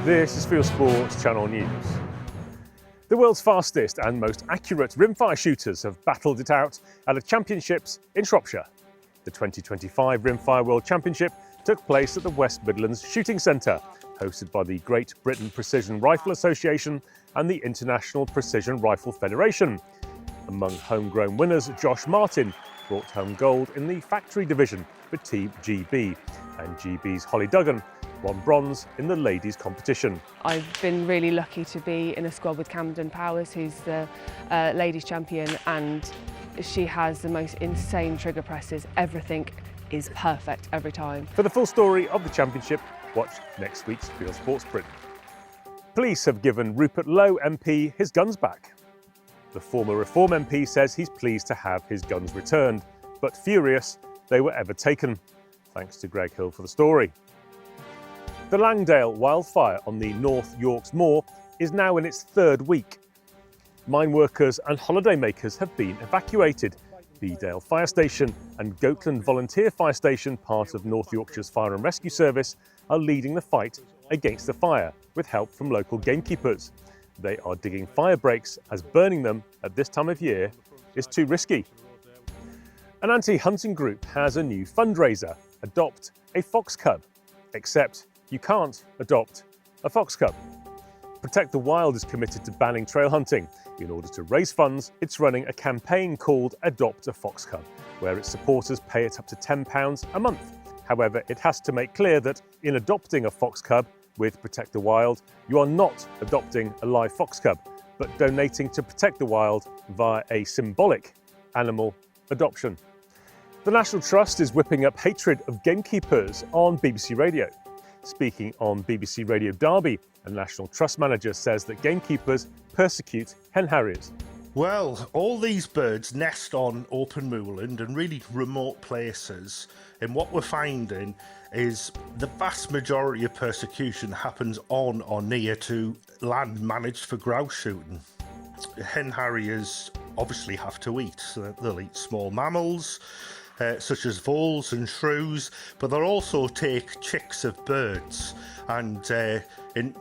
This is Fieldsports Channel News. The world's fastest and most accurate rimfire shooters have battled it out at the championships in Shropshire. The 2025 Rimfire World Championship took place at the West Midlands Shooting Centre, hosted by the Great Britain Precision Rifle Association and the International Precision Rifle Federation. Among homegrown winners, Josh Martin brought home gold in the factory division for Team GB, and GB's Holly Duggan won bronze in the ladies' competition. I've been really lucky to be in a squad with Camden Powers, who's the ladies' champion, and she has the most insane trigger presses. Everything is perfect every time. For the full story of the championship, watch next week's Fieldsports Sprint. Police have given Rupert Lowe MP his guns back. The former Reform MP says he's pleased to have his guns returned, but furious they were ever taken. Thanks to Greg Hill for the story. The Langdale wildfire on the North Yorks Moor is now in its third week. Mine workers and holidaymakers have been evacuated. Beedale Fire Station and Goatland Volunteer Fire Station, part of North Yorkshire's Fire and Rescue Service, are leading the fight against the fire with help from local gamekeepers. They are digging fire breaks as burning them at this time of year is too risky. An anti-hunting group has a new fundraiser: adopt a fox cub. Except you can't adopt a fox cub. Protect the Wild is committed to banning trail hunting. In order to raise funds, it's running a campaign called Adopt a Fox Cub, where its supporters pay it up to £10 a month. However, it has to make clear that in adopting a fox cub with Protect the Wild, you are not adopting a live fox cub, but donating to Protect the Wild via a symbolic animal adoption. The National Trust is whipping up hatred of gamekeepers on BBC Radio. Speaking on BBC Radio Derby, a National Trust manager says that gamekeepers persecute hen harriers. Well, all these birds nest on open moorland and really remote places, and what we're finding is the vast majority of persecution happens on or near to land managed for grouse shooting. Hen harriers obviously have to eat, so they'll eat small mammals, such as voles and shrews, but they'll also take chicks of birds, and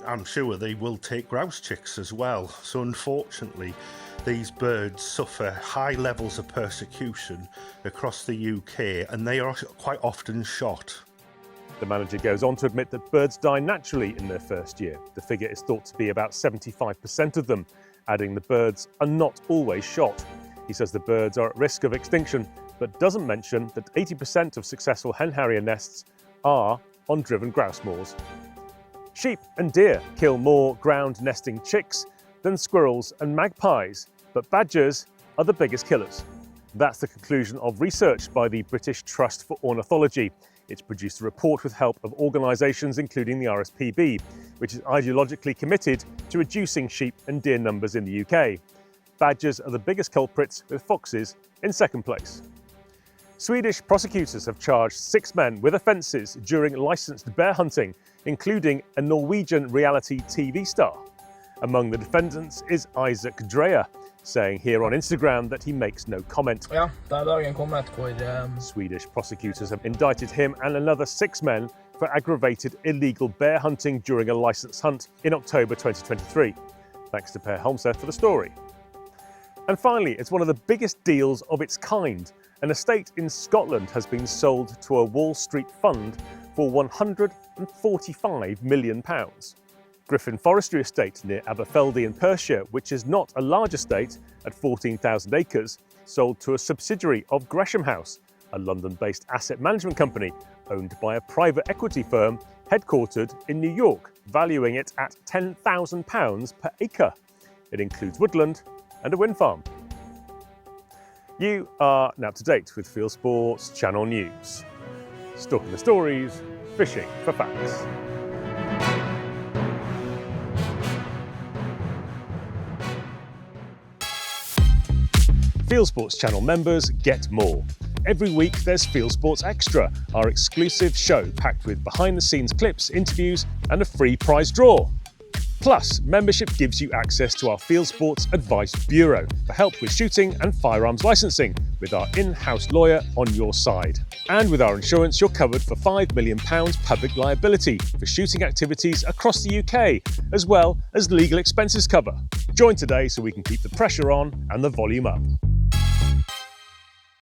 I'm sure they will take grouse chicks as well. So unfortunately, these birds suffer high levels of persecution across the UK, and they are quite often shot. The manager goes on to admit that birds die naturally in their first year. The figure is thought to be about 75% of them, adding the birds are not always shot. He says the birds are at risk of extinction, but doesn't mention that 80% of successful hen harrier nests are on driven grouse moors. Sheep and deer kill more ground nesting chicks than squirrels and magpies, but badgers are the biggest killers. That's the conclusion of research by the British Trust for Ornithology. It's produced a report with help of organisations including the RSPB, which is ideologically committed to reducing sheep and deer numbers in the UK. Badgers are the biggest culprits, with foxes in second place. Swedish prosecutors have charged 6 men with offences during licensed bear hunting, including a Norwegian reality TV star. Among the defendants is Isaac Dreyer, saying here on Instagram that he makes no comment. Swedish prosecutors have indicted him and another 6 men for aggravated illegal bear hunting during a licensed hunt in October 2023. Thanks to Per Holmseth for the story. And finally, it's one of the biggest deals of its kind. An estate in Scotland has been sold to a Wall Street fund for £145 million. Griffin Forestry Estate near Aberfeldy in Perthshire, which is not a large estate at 14,000 acres, sold to a subsidiary of Gresham House, a London-based asset management company owned by a private equity firm headquartered in New York, valuing it at £10,000 per acre. It includes woodland and a wind farm. You are now up to date with Fieldsports Channel News. Stalking the stories, fishing for facts. Fieldsports Channel members get more. Every week there's Fieldsports Extra, our exclusive show packed with behind-the-scenes clips, interviews and a free prize draw. Plus, membership gives you access to our Fieldsports Advice Bureau for help with shooting and firearms licensing, with our in-house lawyer on your side. And with our insurance, you're covered for £5 million public liability for shooting activities across the UK, as well as legal expenses cover. Join today so we can keep the pressure on and the volume up.